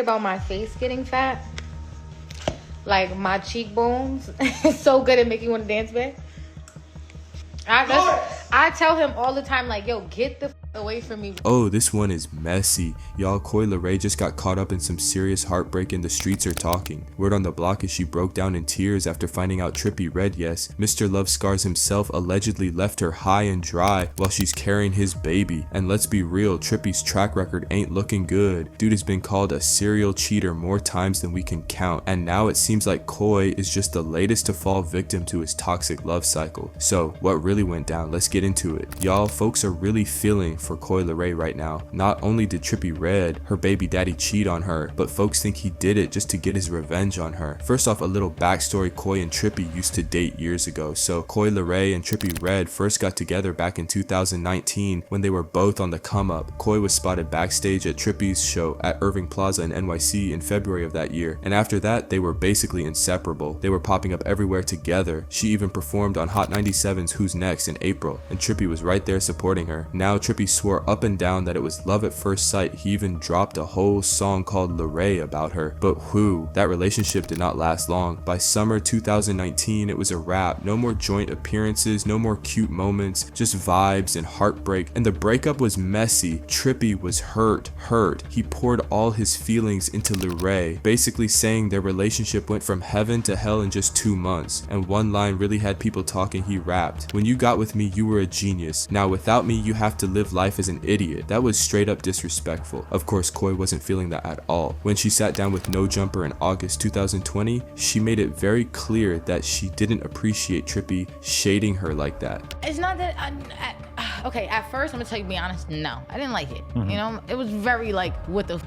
about my face getting fat. Like my cheekbones. It's so good at making you want to dance back. I tell him all the time, like, yo, get the away from me. Oh, this one is messy. Y'all, Coi Leray just got caught up in some serious heartbreak and the streets are talking. Word on the block is she broke down in tears after finding out Trippie Redd, yes, Mr. Love Scars himself, allegedly left her high and dry while she's carrying his baby. And let's be real, Trippie's track record ain't looking good. Dude has been called a serial cheater more times than we can count. And now it seems like Coi is just the latest to fall victim to his toxic love cycle. So, what really went down? Let's get into it. Y'all, folks are really feeling for Coi Leray right now. Not only did Trippie Redd, her baby daddy, cheat on her, but folks think he did it just to get his revenge on her. First off, a little backstory: Coi and Trippie used to date years ago. So Coi Leray and Trippie Redd first got together back in 2019 when they were both on the come up. Coi was spotted backstage at Trippie's show at Irving Plaza in NYC in February of that year, and after that they were basically inseparable. They were popping up everywhere together. She even performed on Hot 97's Who's Next in April, and Trippie was right there supporting her. Now Trippie swore up and down that it was love at first sight. He even dropped a whole song called Leray about her. But whew, that relationship did not last long. By summer 2019, it was a wrap. No more joint appearances, no more cute moments, just vibes and heartbreak. And the breakup was messy. Trippie was hurt. He poured all his feelings into Leray, basically saying their relationship went from heaven to hell in just 2 months. And one line really had people talking. He rapped, "When you got with me, you were a genius. Now without me, you have to live life as an idiot." That was straight up disrespectful. Of course, Coi wasn't feeling that at all. When she sat down with No Jumper in August 2020, she made it very clear that she didn't appreciate Trippie shading her like that. It's not that okay, at first, I'm gonna tell you, be honest, no, I didn't like it. You know, it was very like, what the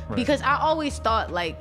Right. Because I always thought, like,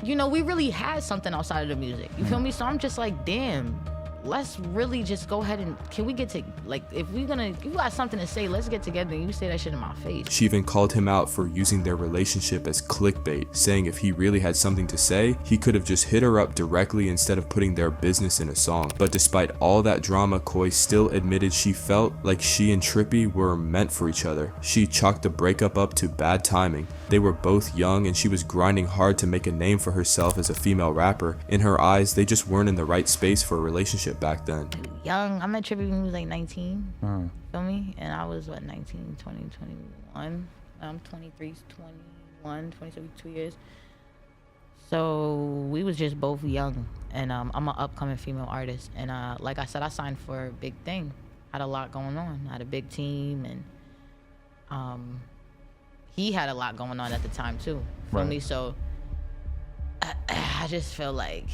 you know, we really had something outside of the music. You feel me? So I'm just like, damn, let's really just go ahead and, can we get to, like, if you got something to say, let's get together and you say that shit in my face. She even called him out for using their relationship as clickbait, saying if he really had something to say, he could have just hit her up directly instead of putting their business in a song. But despite all that drama, Coi still admitted she felt like she and Trippie were meant for each other. She chalked the breakup up to bad timing. They were both young and she was grinding hard to make a name for herself as a female rapper. In her eyes, they just weren't in the right space for a relationship back then. Young, I met Trippie when he was like 19, feel me? And I was, what, 19, 20, 21? I'm 23, 21, 22 years. So we was just both young, and I'm an upcoming female artist. And like I said, I signed for a big thing. Had a lot going on. I had a big team, and he had a lot going on at the time too, feel me? So I just feel like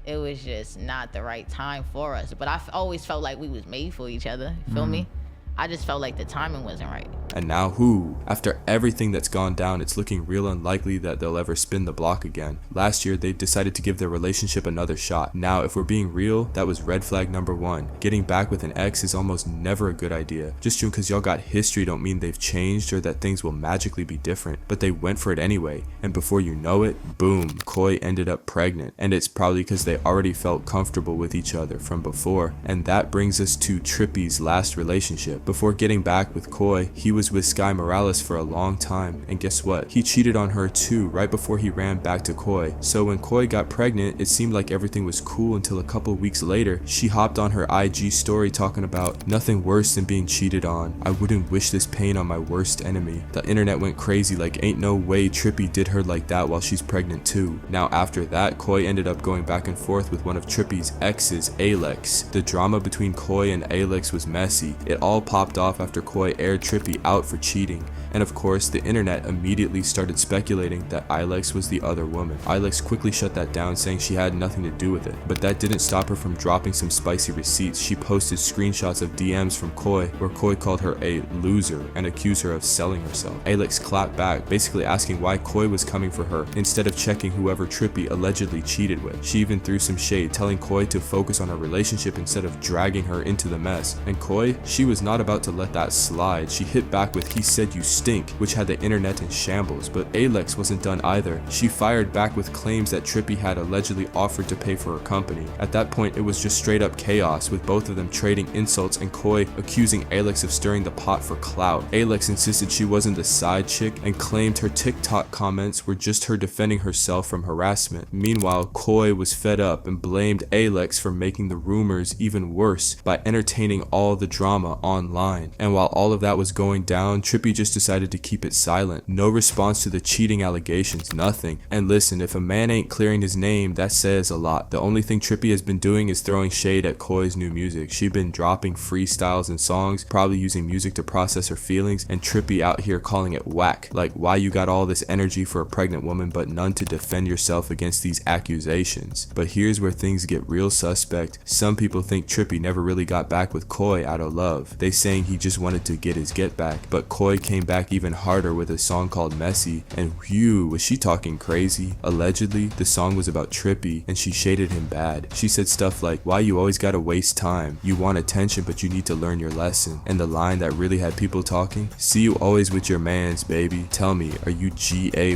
it was just not the right time for us. But I always felt like we was made for each other, feel me? I just felt like the timing wasn't right. And now who? After everything that's gone down, it's looking real unlikely that they'll ever spin the block again. Last year, they decided to give their relationship another shot. Now, if we're being real, that was red flag number 1. Getting back with an ex is almost never a good idea. Just because y'all got history don't mean they've changed or that things will magically be different. But they went for it anyway. And before you know it, boom, Coi ended up pregnant. And it's probably because they already felt comfortable with each other from before. And that brings us to Trippie's last relationship. Before getting back with Coi, he was with Sky Morales for a long time, and guess what? He cheated on her too right before he ran back to Coi. So when Coi got pregnant, it seemed like everything was cool until a couple weeks later, she hopped on her IG story talking about nothing worse than being cheated on. I wouldn't wish this pain on my worst enemy. The internet went crazy, like ain't no way Trippie did her like that while she's pregnant too. Now after that, Coi ended up going back and forth with one of Trippie's exes, Alex. The drama between Coi and Alex was messy. It all popped off after Coi aired Trippie out for cheating. And of course, the internet immediately started speculating that Alex was the other woman. Alex quickly shut that down, saying she had nothing to do with it. But that didn't stop her from dropping some spicy receipts. She posted screenshots of DMs from Coi, where Coi called her a loser and accused her of selling herself. Alex clapped back, basically asking why Coi was coming for her instead of checking whoever Trippie allegedly cheated with. She even threw some shade, telling Coi to focus on her relationship instead of dragging her into the mess. And Coi, she was not about to let that slide. She hit back with, "He said you Stink, which had the internet in shambles, but Alex wasn't done either. She fired back with claims that Trippie had allegedly offered to pay for her company. At that point, it was just straight up chaos, with both of them trading insults and Coi accusing Alex of stirring the pot for clout. Alex insisted she wasn't the side chick and claimed her TikTok comments were just her defending herself from harassment. Meanwhile, Coi was fed up and blamed Alex for making the rumors even worse by entertaining all the drama online. And while all of that was going down, Trippie just decided to keep it silent. No response to the cheating allegations, nothing. And listen, if a man ain't clearing his name, that says a lot. The only thing Trippie has been doing is throwing shade at Coi's new music. She's been dropping freestyles and songs, probably using music to process her feelings, and Trippie out here calling it whack. Like, why you got all this energy for a pregnant woman but none to defend yourself against these accusations? But here's where things get real suspect. Some people think Trippie never really got back with Coi out of love. They saying he just wanted to get his get back, but Coi came back even harder with a song called Messy, and whew, was she talking crazy. Allegedly, the song was about Trippie, and she shaded him bad. She said stuff like, why you always gotta waste time? You want attention, but you need to learn your lesson. And the line that really had people talking, see you always with your mans, baby. Tell me, are you GAY?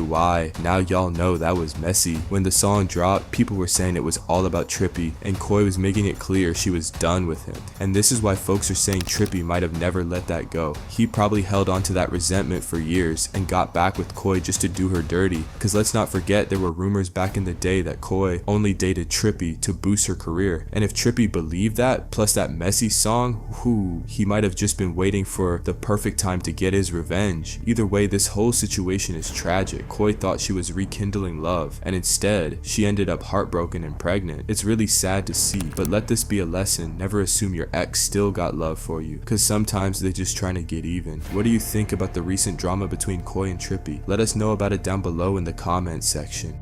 Now y'all know that was messy. When the song dropped, people were saying it was all about Trippie, and Coi was making it clear she was done with him. And this is why folks are saying Trippie might have never let that go. He probably held on to that resentment for years and got back with Coi just to do her dirty. Cause let's not forget, there were rumors back in the day that Coi only dated Trippie to boost her career. And if Trippie believed that, plus that messy song, whoo, he might have just been waiting for the perfect time to get his revenge. Either way, this whole situation is tragic. Coi thought she was rekindling love, and instead, she ended up heartbroken and pregnant. It's really sad to see, but let this be a lesson. Never assume your ex still got love for you, cause sometimes they're just trying to get even. What do you think about the recent drama between Coi and Trippie? Let us know about it down below in the comments section.